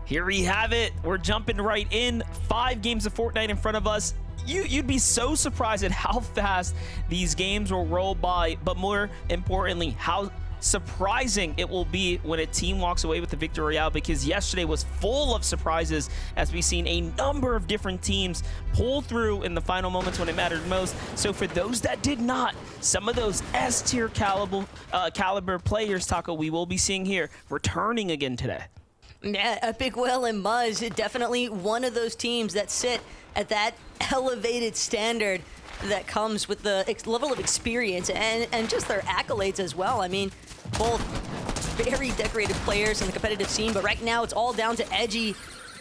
Here we have it. We're jumping right in. 5 games of Fortnite in front of us. You'd be so surprised at how fast these games will roll by, but more importantly, how surprising it will be when a team walks away with the victory royale, because yesterday was full of surprises as we've seen a number of different teams pull through in the final moments when it mattered most. So for those that did not, some of those S-tier caliber players, Taco, we will be seeing here returning again today. Yeah, Epic Whale and Muzz, definitely one of those teams that sit at that elevated standard that comes with the level of experience and just their accolades as well. I mean, both very decorated players in the competitive scene, but right now it's all down to Edgy.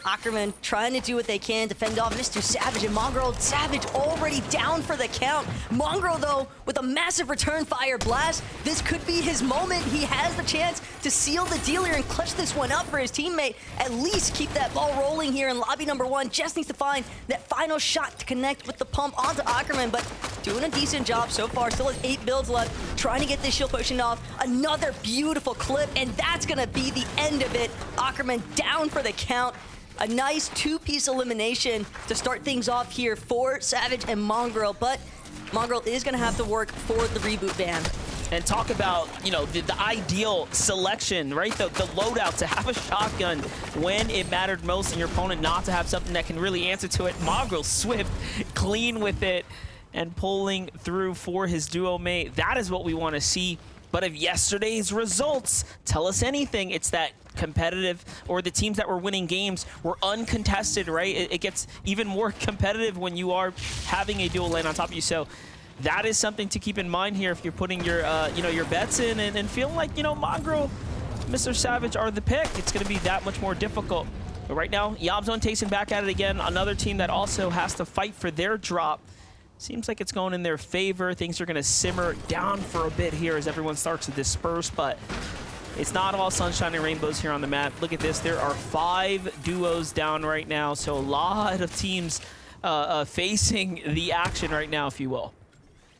Ackerman trying to do what they can to fend off Mr. Savage and Mongrel. Savage already down for the count. Mongrel, though, with a massive return fire blast. This could be his moment. He has the chance to seal the deal here and clutch this one up for his teammate. At least keep that ball rolling here in lobby number 1. Just needs to find that final shot to connect with the pump onto Ackerman, but doing a decent job so far. Still has 8 builds left, trying to get this shield potion off. Another beautiful clip, and that's gonna be the end of it. Ackerman down for the count. A nice 2-piece elimination to start things off here for Savage and Mongrel, but Mongrel is going to have to work for the reboot ban. And talk about, you know, the ideal selection, right? The loadout to have a shotgun when it mattered most and your opponent not to have something that can really answer to it. Mongrel swift, clean with it, and pulling through for his duo mate. That is what we want to see. But if yesterday's results tell us anything, it's that competitive, or the teams that were winning games were uncontested, right? It gets even more competitive when you are having a duo lane on top of you. So that is something to keep in mind here if you're putting your, you know, your bets in and feeling like, you know, Mongrel, Mr. Savage are the pick. It's going to be that much more difficult. But right now, Yobzone tasting back at it again. Another team that also has to fight for their drop. Seems like it's going in their favor. Things are going to simmer down for a bit here as everyone starts to disperse, but it's not all sunshine and rainbows here on the map. Look at this. There are 5 duos down right now, so a lot of teams facing the action right now, if you will.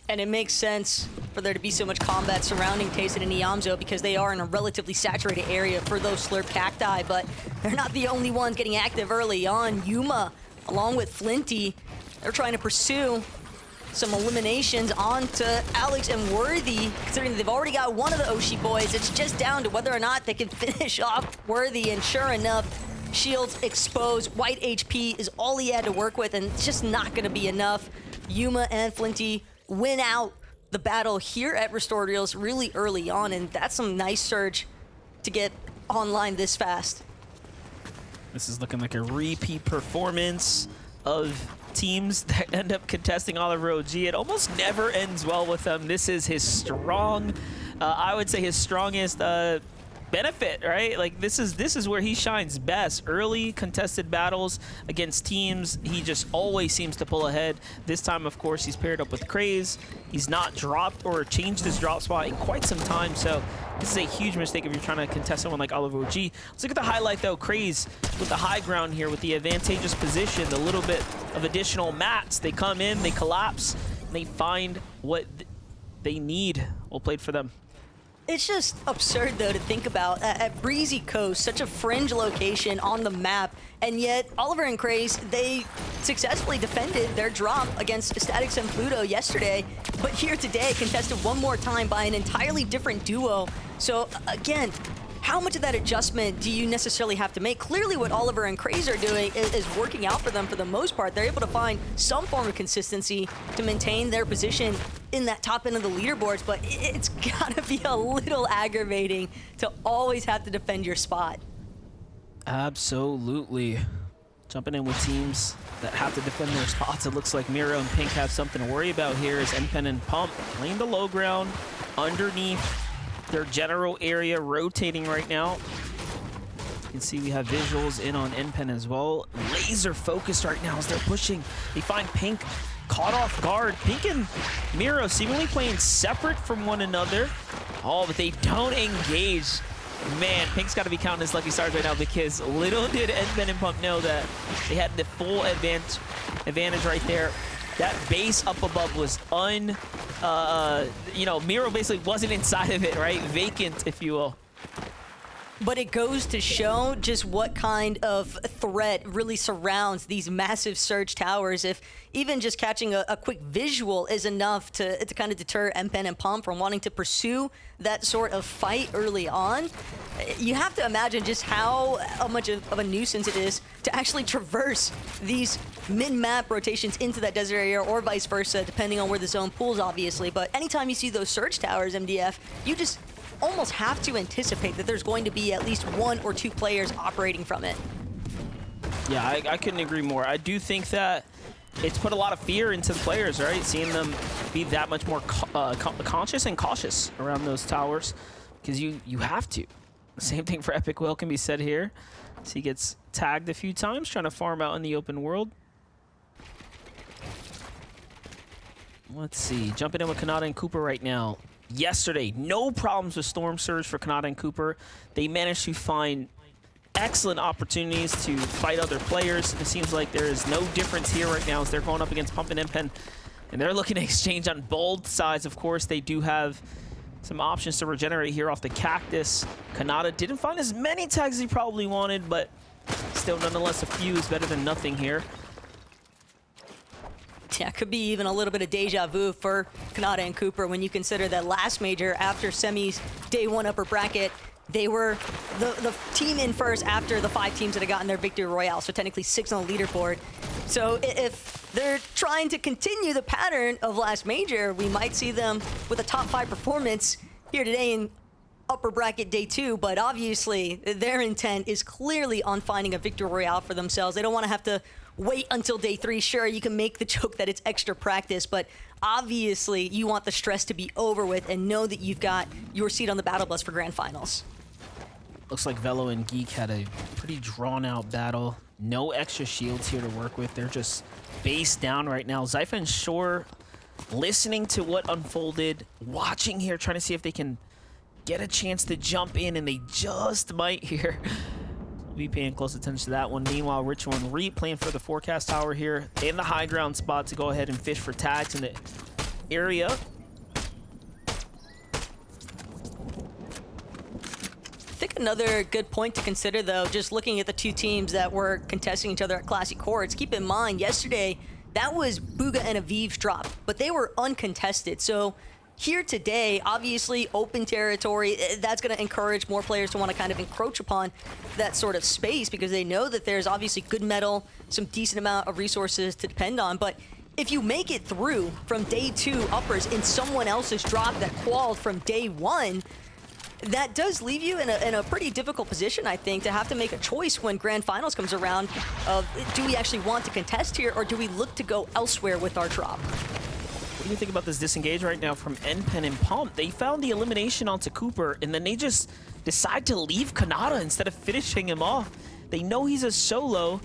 And it makes sense for there to be so much combat surrounding Tayson and Iamzo because they are in a relatively saturated area for those slurp cacti, but they're not the only ones getting active early on. Yuma, along with Flinty, they're trying to pursue some eliminations onto Alex and Worthy, considering they've already got one of the Oshi boys. It's just down to whether or not they can finish off Worthy, and sure enough, shields exposed. White HP is all he had to work with, and it's just not gonna be enough. Yuma and Flinty win out the battle here at Restorials really early on, and that's some nice surge to get online this fast. This is looking like a repeat performance of teams that end up contesting Oliver OG. It almost never ends well with them. This is his strong, I would say his strongest benefit, right? Like this is where he shines best. Early contested battles against teams, he just always seems to pull ahead. This time, of course, he's paired up with Craze. He's not dropped or changed his drop spot in quite some time, so this is a huge mistake if you're trying to contest someone like Oliver OG. Let's look at the highlight though. Craze with the high ground here with the advantageous position, the little bit of additional mats. They come in, they collapse, and they find what they need. Well played for them. It's just absurd, though, to think about. At Breezy Coast, such a fringe location on the map, and yet Oliver and Craze, they successfully defended their drop against Statics and Pluto yesterday, but here today, contested one more time by an entirely different duo. So, again, how much of that adjustment do you necessarily have to make? Clearly what Oliver and Craze are doing is working out for them for the most part. They're able to find some form of consistency to maintain their position in that top end of the leaderboards, but it's gotta be a little aggravating to always have to defend your spot. Absolutely. Jumping in with teams that have to defend their spots. It looks like Miro and Pink have something to worry about here as NPen and Pump playing the low ground underneath their general area, rotating right now. You can see we have visuals in on NPen as well. Laser focused right now as they're pushing. They find Pink caught off guard. Pink and Miro seemingly playing separate from one another. Oh, but they don't engage. Man, Pink's got to be counting his lucky stars right now because little did NPen and Pump know that they had the full advantage right there. That base up above was you know, Miro basically wasn't inside of it, right? Vacant, if you will. But it goes to show just what kind of threat really surrounds these massive surge towers. If even just catching a quick visual is enough to kind of deter MPen and Pump from wanting to pursue that sort of fight early on, you have to imagine just how much of a nuisance it is to actually traverse these mid-map rotations into that desert area, or vice versa, depending on where the zone pools, obviously. But anytime you see those surge towers, MDF, you just almost have to anticipate that there's going to be at least 1 or 2 players operating from it. Yeah, I couldn't agree more. I do think that it's put a lot of fear into the players, right? Seeing them be that much more conscious and cautious around those towers, because you have to. Same thing for Epic Will can be said here. So he gets tagged a few times trying to farm out in the open world. Let's see, jumping in with Kanata and Cooper right now. Yesterday, no problems with Storm Surge for Kanata and Cooper. They managed to find excellent opportunities to fight other players. It seems like there is no difference here right now as they're going up against Pump and MPen, and they're looking to exchange on both sides. Of course, they do have some options to regenerate here off the Cactus. Kanata didn't find as many tags as he probably wanted, but still, nonetheless, a few is better than nothing here. Yeah, could be even a little bit of deja vu for Kanata and Cooper when you consider that last major after semis day 1 upper bracket, they were the team in first after the 5 teams that had gotten their victory royale, so technically 6 on the leaderboard. So if they're trying to continue the pattern of last major, we might see them with a top 5 performance here today in upper bracket day 2, but obviously their intent is clearly on finding a victory royale for themselves. They don't want to have to wait until day 3. Sure, you can make the joke that it's extra practice, but obviously you want the stress to be over with and know that you've got your seat on the battle bus for grand finals. Looks like Velo and Geek had a pretty drawn-out battle. No extra shields here to work with. They're just base down right now. Zypha and Shore listening to what unfolded, watching here, trying to see if they can get a chance to jump in, and they just might here. Be paying close attention to that one. Meanwhile, Ritual and Reap playing for the forecast tower here in the high ground spot to go ahead and fish for tags in the area. I think another good point to consider, though, just looking at the 2 teams that were contesting each other at Classic Courts, keep in mind, yesterday, that was Bugha and Aviv's drop, but they were uncontested. So here today, obviously open territory, that's going to encourage more players to want to kind of encroach upon that sort of space because they know that there's obviously good metal, some decent amount of resources to depend on. But if you make it through from day 2 uppers in someone else's drop that qualified from day 1, that does leave you in a pretty difficult position, I think, to have to make a choice when Grand Finals comes around of, do we actually want to contest here or do we look to go elsewhere with our drop? What do you think about this disengage right now from MPen and Pump? They found the elimination onto Cooper, and then they just decide to leave Kanata instead of finishing him off. They know he's a solo,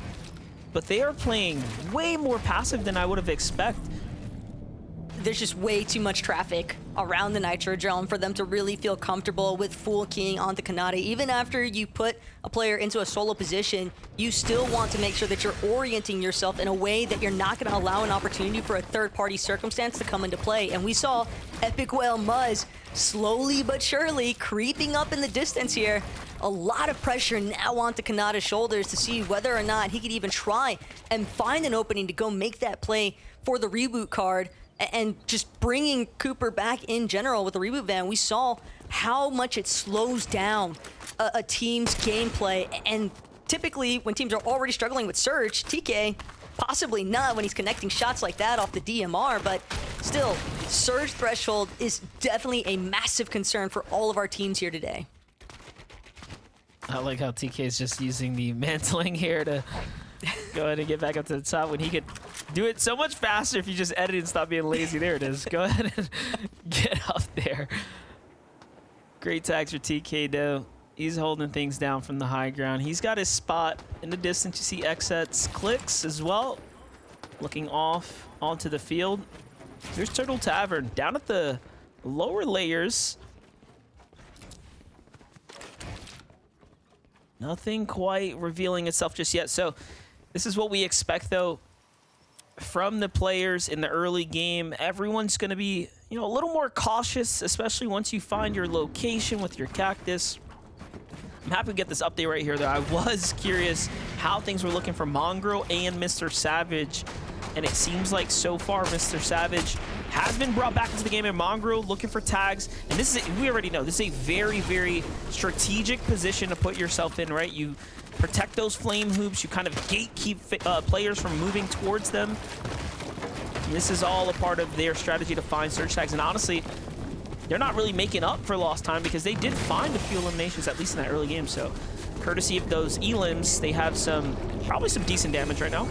but they are playing way more passive than I would have expected. There's just way too much traffic around the Nitro Realm for them to really feel comfortable with full keying onto Kanata. Even after you put a player into a solo position, you still want to make sure that you're orienting yourself in a way that you're not going to allow an opportunity for a third-party circumstance to come into play. And we saw Epic Whale Muzz slowly but surely creeping up in the distance here. A lot of pressure now onto Kanata's shoulders to see whether or not he could even try and find an opening to go make that play for the reboot card. And just bringing Cooper back in general with the reboot van, we saw how much it slows down a team's gameplay. And typically, when teams are already struggling with Surge, TK, possibly not when he's connecting shots like that off the DMR, but still, Surge threshold is definitely a massive concern for all of our teams here today. I like how TK is just using the mantling here to go ahead and get back up to the top when he could do it so much faster if you just edit and stop being lazy. There it is. Go ahead and get up there. Great tags for TK, though. He's holding things down from the high ground. He's got his spot in the distance. You see Xset's clicks as well, looking off onto the field. Here's Turtle Tavern down at the lower layers. Nothing quite revealing itself just yet. So this is what we expect, though, from the players in the early game. Everyone's going to be, a little more cautious, especially once you find your location with your Cactus. I'm happy to get this update right here, though. I was curious how things were looking for Mongrel and Mr. Savage, and it seems like so far Mr. Savage has been brought back into the game, and Mongrel looking for tags. And this is, we already know, this is a very, very strategic position to put yourself in, right? You protect those flame hoops, you kind of gatekeep players from moving towards them. And this is all a part of their strategy to find surge tags, and honestly, they're not really making up for lost time because they did find a few eliminations, at least in that early game. So courtesy of those elims, they have probably some decent damage right now.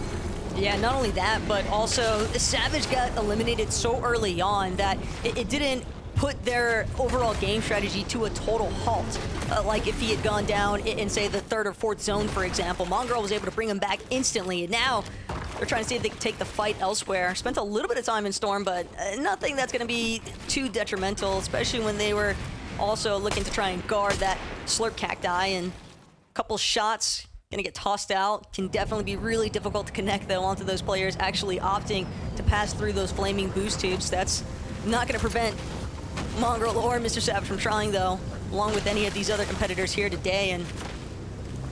Yeah, not only that, but also Savage got eliminated so early on that it didn't put their overall game strategy to a total halt. Like if he had gone down in, say, the 3rd or 4th zone, for example, Mongrel was able to bring him back instantly. And now they're trying to see if they can take the fight elsewhere. Spent a little bit of time in Storm, but nothing that's going to be too detrimental, especially when they were also looking to try and guard that Slurp Cacti. And a couple shots gonna get tossed out. Can definitely be really difficult to connect, though, onto those players actually opting to pass through those flaming boost tubes. That's not gonna prevent Mongrel or Mr. Savage from trying, though, along with any of these other competitors here today. And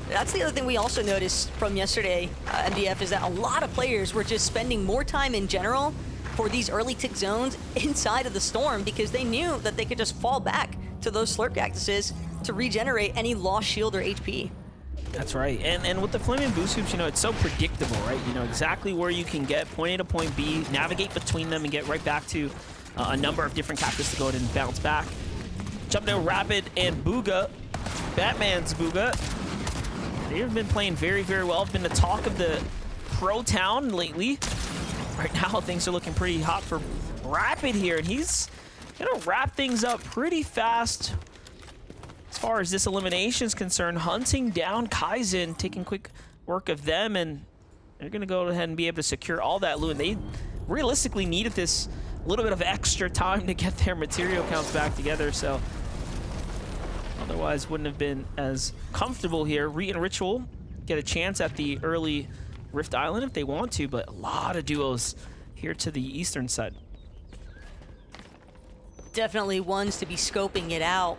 that's the other thing we also noticed from yesterday, MDF, is that a lot of players were just spending more time in general for these early tick zones inside of the Storm because they knew that they could just fall back to those Slurp Cactuses to regenerate any lost shield or HP. That's right. And with the flaming boost hoops, you know, it's so predictable, right? You know exactly where you can get point A to point B, navigate between them, and get right back to a number of different cactus to go ahead and bounce back. Jump down Rapid and Booga. Batman's Booga. They've been playing very, very well. Been the talk of the Pro Town lately. Right now, things are looking pretty hot for Rapid here, and he's gonna wrap things up pretty fast. As far as this elimination is concerned, hunting down Kaizen, taking quick work of them, and they're going to go ahead and be able to secure all that loot. And they realistically needed this little bit of extra time to get their material counts back together, so otherwise wouldn't have been as comfortable here. Reet and Ritual get a chance at the early Rift Island if they want to, but a lot of duos here to the eastern side. Definitely ones to be scoping it out.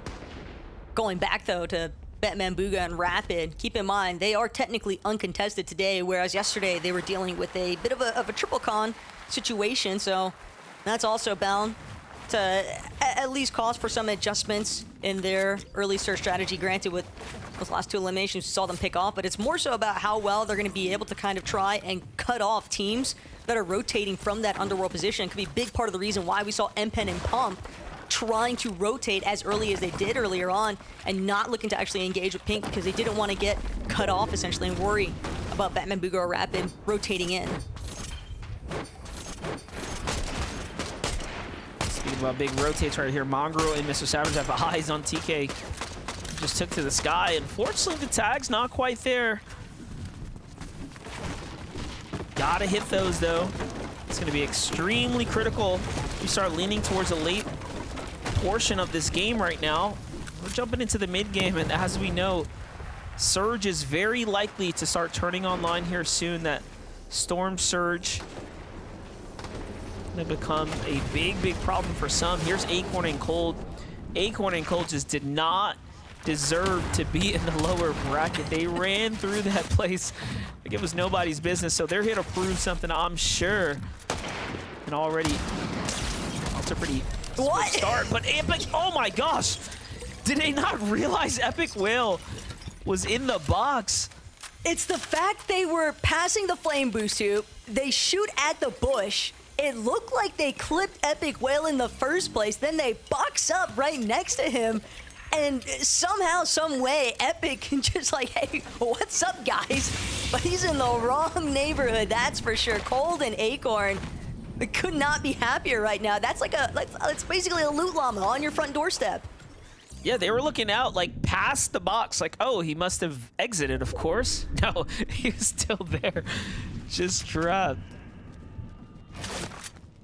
Going back, though, to Batman, Booga, and Rapid, keep in mind, they are technically uncontested today, whereas yesterday they were dealing with a bit of a triple con situation, so that's also bound to at least cause for some adjustments in their early surge strategy. Granted, with those last 2 eliminations, we saw them pick off, but it's more so about how well they're going to be able to kind of try and cut off teams that are rotating from that underworld position. It could be a big part of the reason why we saw MPen and Pump trying to rotate as early as they did earlier on and not looking to actually engage with Pink because they didn't want to get cut off, essentially, and worry about Batman, Booga, or Rapid rotating in. Speaking about big rotates right here, Mongrel and Mr. Savage have eyes on TK. Just took to the sky. Unfortunately, the tag's not quite there. Gotta hit those, though. It's going to be extremely critical. We start leaning towards a late portion of this game right now. We're jumping into the mid game, and as we know, Surge is very likely to start turning online here soon. That Storm Surge going to become a big, big problem for some. Here's Acorn and Cold. Acorn and Cold just did not deserve to be in the lower bracket. They ran through that place like it was nobody's business, so they're here to prove something, I'm sure. And already, that's a pretty what start, but Epic, oh my gosh, did they not realize Epic Whale was in the box? It's the fact they were passing the flame boost tube, they shoot at the bush, it looked like they clipped Epic Whale in the first place, then they box up right next to him, and somehow, some way, Epic can just like, hey, what's up, guys? But he's in the wrong neighborhood, that's for sure. Cold and Acorn, they could not be happier right now. That's like it's basically a loot llama on your front doorstep. Yeah, they were looking out like past the box, like, oh, he must have exited, of course. No, he was still there, just trapped.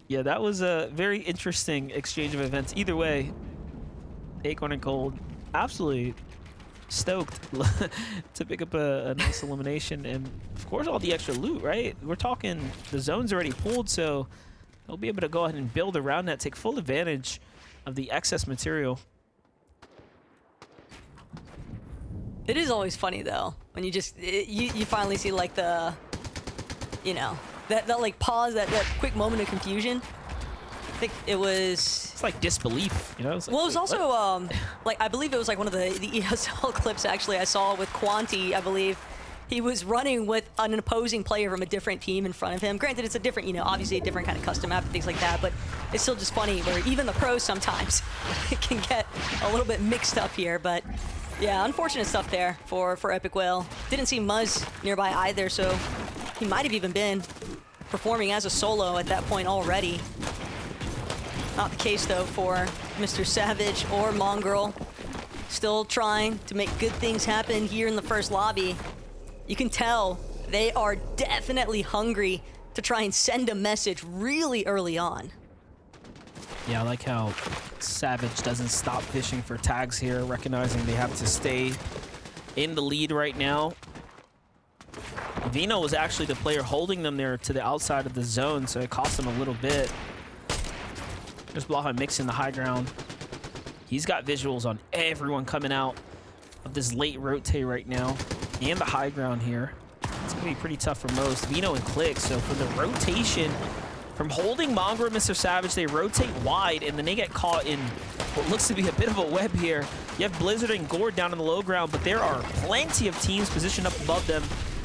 Yeah, that was a very interesting exchange of events. Either way, Acorn and Cold absolutely stoked to pick up a nice elimination, and of course all the extra loot, right? We're talking the zone's already pulled, so they'll be able to go ahead and build around that, take full advantage of the excess material. It is always funny though when you just you finally see like the, you know, that like pause, that quick moment of confusion. I think it was. It's like disbelief, you know. It's like, Well, it was wait, also what? like I believe it was like one of the ESL clips actually I saw with Quanti. I believe he was running with an opposing player from a different team in front of him. Granted, it's a different, you know, obviously a different kind of custom map and things like that, but it's still just funny where even the pros sometimes can get a little bit mixed up here. But yeah, unfortunate stuff there for Epic Whale. Didn't see Muzz nearby either, so he might have even been performing as a solo at that point already. Not the case though for Mr. Savage or Mongrel. Still trying to make good things happen here in the first lobby. You can tell they are definitely hungry to try and send a message really early on. Yeah, I like how Savage doesn't stop fishing for tags here, recognizing they have to stay in the lead right now. Vino was actually the player holding them there to the outside of the zone, so it cost them a little bit. There's Blaha mixing the high ground. He's got visuals on everyone coming out of this late rotate right now. And the high ground here. It's going to be pretty tough for most. Vino and Click, so for the rotation, from holding Mongrel and Mr. Savage, they rotate wide, and then they get caught in what looks to be a bit of a web here. You have Blizzard and Gord down in the low ground, but there are plenty of teams positioned up above them.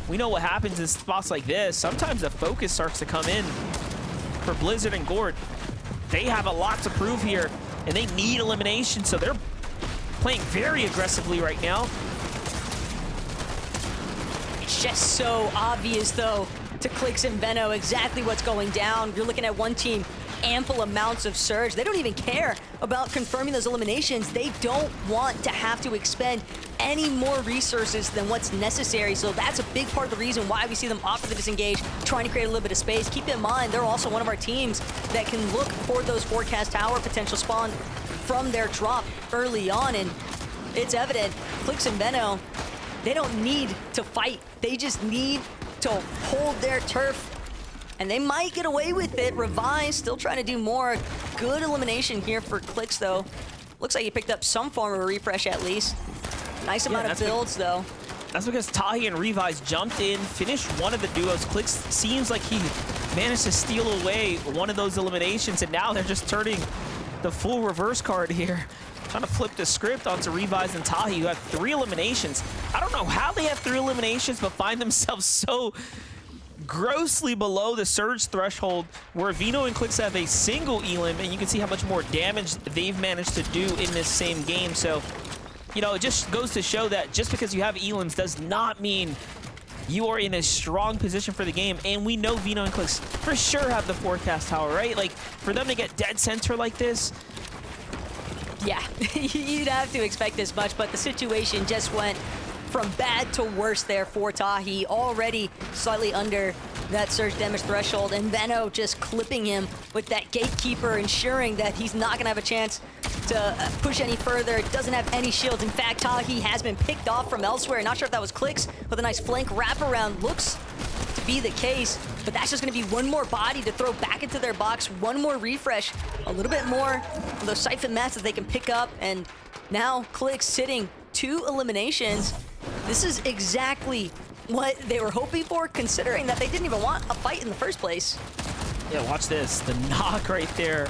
We know what happens in spots like this. Sometimes the focus starts to come in for Blizzard and Gord. They have a lot to prove here, and they need elimination, so they're playing very aggressively right now. It's just so obvious, though, to Clix and Vergo exactly what's going down. You're looking at one team, ample amounts of surge. They don't even care about confirming those eliminations. They don't want to have to expend any more resources than what's necessary. So that's a big part of the reason why we see them opt for the disengage, trying to create a little bit of space. Keep in mind, they're also one of our teams that can look for those forecast tower potential spawn from their drop early on. And it's evident, Clix and Vergo, they don't need to fight. They just need to hold their turf. And they might get away with it. Revise still trying to do more. Good elimination here for Clix, though. Looks like he picked up some form of a refresh at least. Nice amount of builds, though. That's because Tahi and Revise jumped in, finished one of the duos. Clix seems like he managed to steal away one of those eliminations, and now they're just turning the full reverse card here. Trying to flip the script onto Revise and Tahi, who have 3 eliminations. I don't know how they have 3 eliminations, but find themselves so grossly below the surge threshold, where Vino and Clix have a single elim, and you can see how much more damage they've managed to do in this same game. So, you know, it just goes to show that just because you have elims does not mean you are in a strong position for the game. And we know Vino and Clix for sure have the forecast tower, right? Like, for them to get dead center like this, yeah, you'd have to expect this much, but the situation just went from bad to worse there for Tahi, already slightly under that surge damage threshold, and Vergo just clipping him with that gatekeeper, ensuring that he's not gonna have a chance to push any further. Doesn't have any shields. In fact, Tahi has been picked off from elsewhere. Not sure if that was Clix with a nice flank wraparound. Looks to be the case, but that's just gonna be one more body to throw back into their box, one more refresh, a little bit more of those siphon mats that they can pick up, and now Clix sitting 2 eliminations. This is exactly what they were hoping for, considering that they didn't even want a fight in the first place. yeah, watch this. The knock right there,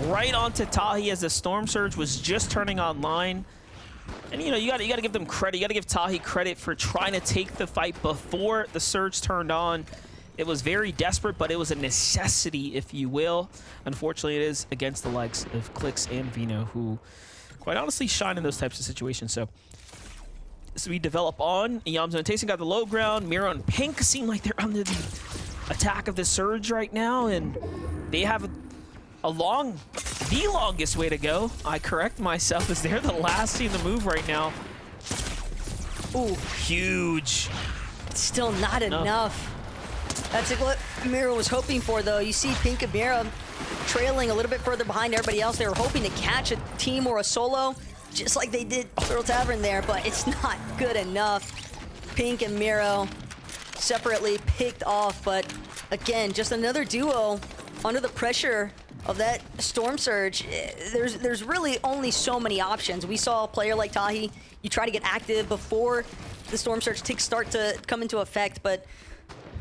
right onto Tahi as the Storm Surge was just turning online. And you know, you gotta give them credit. You gotta give Tahi credit for trying to take the fight before the Surge turned on. It was very desperate, but it was a necessity, if you will. Unfortunately, it is against the likes of Clix and Vino, who quite honestly shine in those types of situations. So we develop on. Yamzo and Tayson got the low ground. Miro and Pink seem like they're under the attack of the Surge right now, and they have the longest way to go. I correct myself, as they're the last team to move right now. Ooh, huge. Still not enough. That's what Miro was hoping for, though. You see Pink and Miro trailing a little bit further behind everybody else. They were hoping to catch a team or a solo, just like they did Thrill Tavern there, but it's not good enough. Pink and Miro separately picked off, but again, just another duo under the pressure of that Storm Surge. There's really only so many options. We saw a player like Tahi you try to get active before the storm surge start to come into effect, but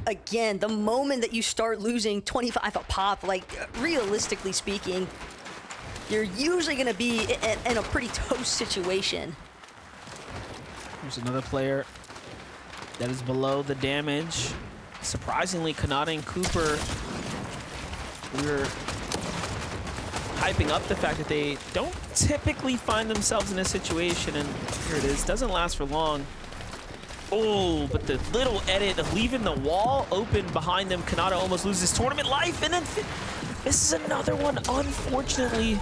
again, the moment that you start losing 25 a pop, like realistically speaking, you're usually going to be in a pretty toast situation. There's another player that is below the damage. Surprisingly, Kanata and Cooper, we're hyping up the fact that they don't typically find themselves in a situation, and here it is. Doesn't last for long. Oh, but the little edit of leaving the wall open behind them, Kanata almost loses tournament life, and then this is another one. Unfortunately,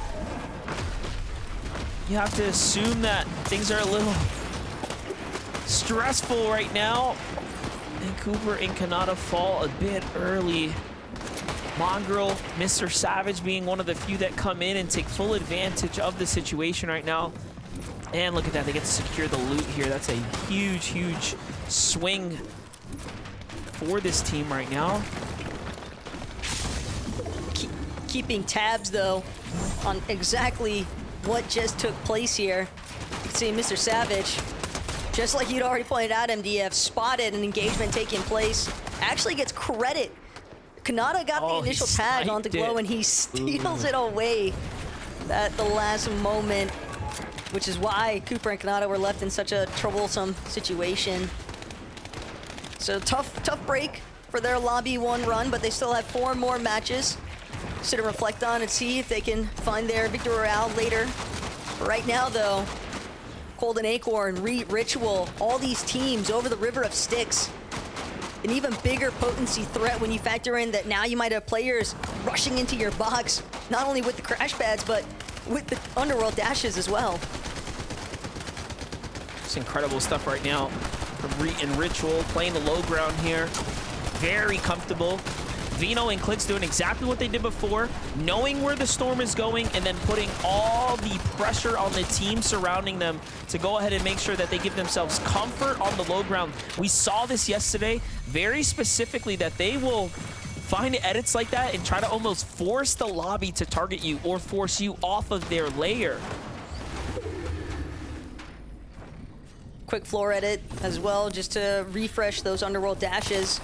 you have to assume that things are a little stressful right now, and Cooper and Kanata fall a bit early. Mongrel, Mr. Savage being one of the few that come in and take full advantage of the situation right now. And look at that, they get to secure the loot here. That's a huge, huge swing for this team right now. Keeping tabs, though, on exactly what just took place here. You can see Mr. Savage, just like you'd already pointed out, MDF, spotted an engagement taking place. Actually gets credit. Kanata got the initial tag onto Glow, and he steals it away at the last moment, which is why Cooper and Kanata were left in such a troublesome situation. So tough break for their Lobby 1 run, but they still have 4 more matches to reflect on and see if they can find their victory royale later. Right now, though, Cold and Acorn, Ritual, all these teams over the River of Styx. An even bigger potency threat when you factor in that now you might have players rushing into your box, not only with the crash pads, but with the underworld dashes as well. It's incredible stuff right now from Reet and Ritual, playing the low ground here. Very comfortable. Vino and Clix doing exactly what they did before, knowing where the storm is going, and then putting all the pressure on the team surrounding them to go ahead and make sure that they give themselves comfort on the low ground. We saw this yesterday, very specifically, that they will find edits like that and try to almost force the lobby to target you or force you off of their layer. Quick floor edit as well, just to refresh those underworld dashes.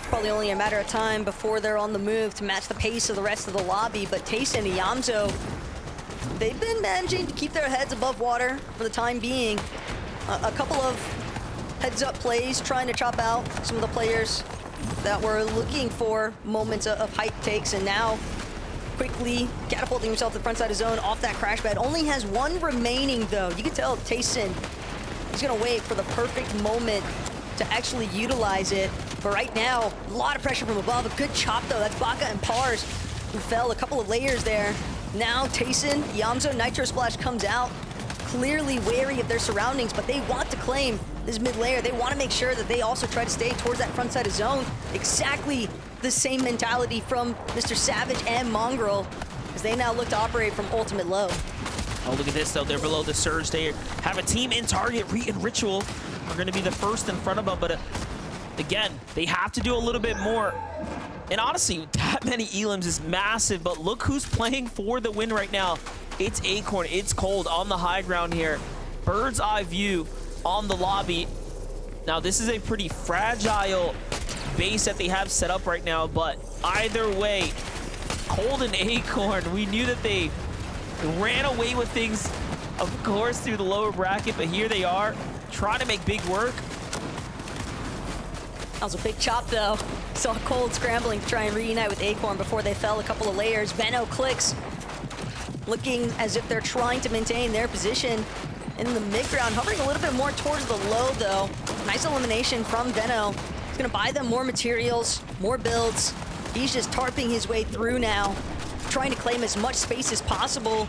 Probably only a matter of time before they're on the move to match the pace of the rest of the lobby, but Tayson and Yamzo, they've been managing to keep their heads above water for the time being. A couple of heads-up plays trying to chop out some of the players that were looking for moments of hype takes, and now quickly catapulting himself to the front side of zone off that crash pad. Only has 1 remaining, though. You can tell Tayson, he's gonna wait for the perfect moment to actually utilize it. But right now, a lot of pressure from above. A good chop, though. That's Baka and Pars, who fell a couple of layers there. Now Tayson, Yamzo, Nitro Splash comes out, clearly wary of their surroundings, but they want to claim this mid layer. They want to make sure that they also try to stay towards that front side of zone. Exactly the same mentality from Mr. Savage and Mongrel, as they now look to operate from ultimate low. Oh, look at this, though. They're below the surge. They have a team in target. Reet and Ritual are going to be the first in front of them, but again, they have to do a little bit more. And honestly, that many elims is massive, but look who's playing for the win right now. It's Acorn. It's Cold on the high ground here. Bird's eye view on the lobby. Now, this is a pretty fragile base that they have set up right now, but either way, Cold and Acorn, we knew that they ran away with things, of course, through the lower bracket, but here they are trying to make big work. That was a big chop, though. Saw Cold scrambling to try and reunite with Acorn before they fell a couple of layers. Venno Clicks looking as if they're trying to maintain their position in the mid-ground, hovering a little bit more towards the low, though. Nice elimination from Venno. He's going to buy them more materials, more builds. He's just tarping his way through now, trying to claim as much space as possible.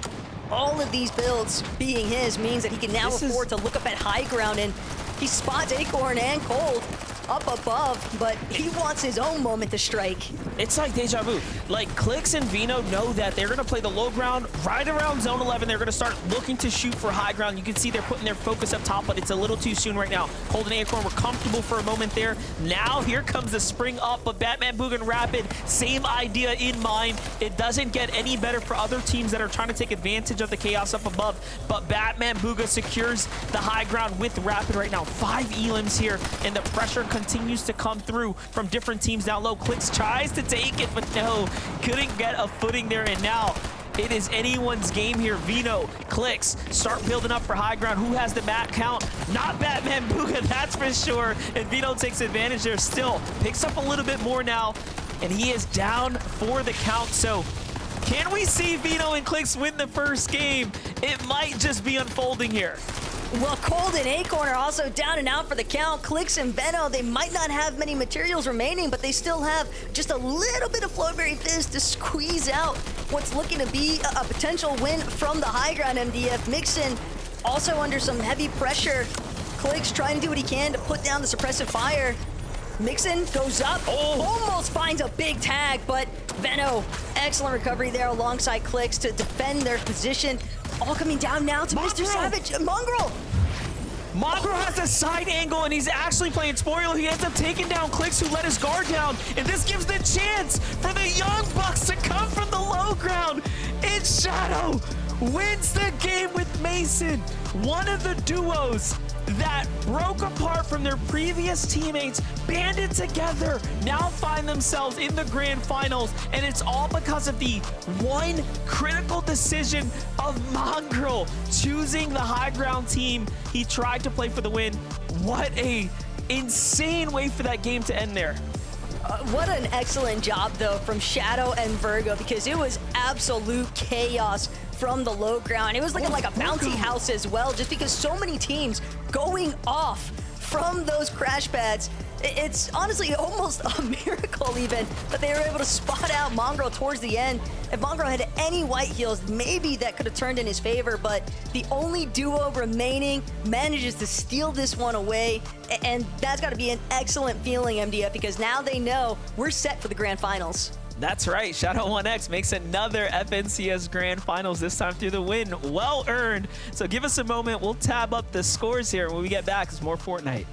All of these builds being his means that he can now afford to look up at high ground, and he spots Acorn and Cold up above, but he wants his own moment to strike. It's like deja vu. Like, Clix and Vino know that they're going to play the low ground right around zone 11. They're going to start looking to shoot for high ground. You can see they're putting their focus up top, but it's a little too soon right now. Holding Acorn, we're comfortable for a moment there. Now, here comes the spring up, but Batman Boogan Rapid, same idea in mind. It doesn't get any better for other teams that are trying to take advantage of the chaos up above, but Batman Booga secures the high ground with Rapid right now. 5 elims here, and the pressure continues to come through from different teams down low. Clix tries to take it, but no, couldn't get a footing there, and now it is anyone's game here. Vino, Clix, start building up for high ground. Who has the mat count? Not Batman Booga, that's for sure. And Vino takes advantage there still. Picks up a little bit more now, and he is down for the count. So can we see Vino and Clix win the first game? It might just be unfolding here. Well, Cold and Acorn are also down and out for the count. Clix and Veno, they might not have many materials remaining, but they still have just a little bit of Floatberry Fizz to squeeze out what's looking to be a potential win from the high ground. MDF Mixon also under some heavy pressure. Clix trying to do what he can to put down the suppressive fire. Mixon goes up, almost finds a big tag, but Veno, excellent recovery there alongside Clix to defend their position. All coming down now to Mr. Savage. Mongrel! Mongrel has a side angle, and he's actually playing spoil. He ends up taking down Clix, who let his guard down, and this gives the chance for the Young Bucks to come from the low ground. It's Shadow wins the game with Mason, one of the duos that broke apart from their previous teammates, banded together, now find themselves in the grand finals, and it's all because of the one critical decision of Mongrel choosing the high ground team. He tried to play for the win. What a insane way for that game to end there. What an excellent job, though, from Shadow and Vergo, because it was absolute chaos from the low ground. It was looking like a bouncy house as well, just because so many teams going off from those crash pads. It's honestly almost a miracle even that they were able to spot out Mongrel towards the end. If Mongrel had any white heals, maybe that could have turned in his favor, but the only duo remaining manages to steal this one away, and that's got to be an excellent feeling, MDF, because now they know we're set for the grand finals. That's right, Shadow 1X makes another FNCS Grand Finals, this time through the win. Well earned. So give us a moment, we'll tab up the scores here, and when we get back, it's more Fortnite.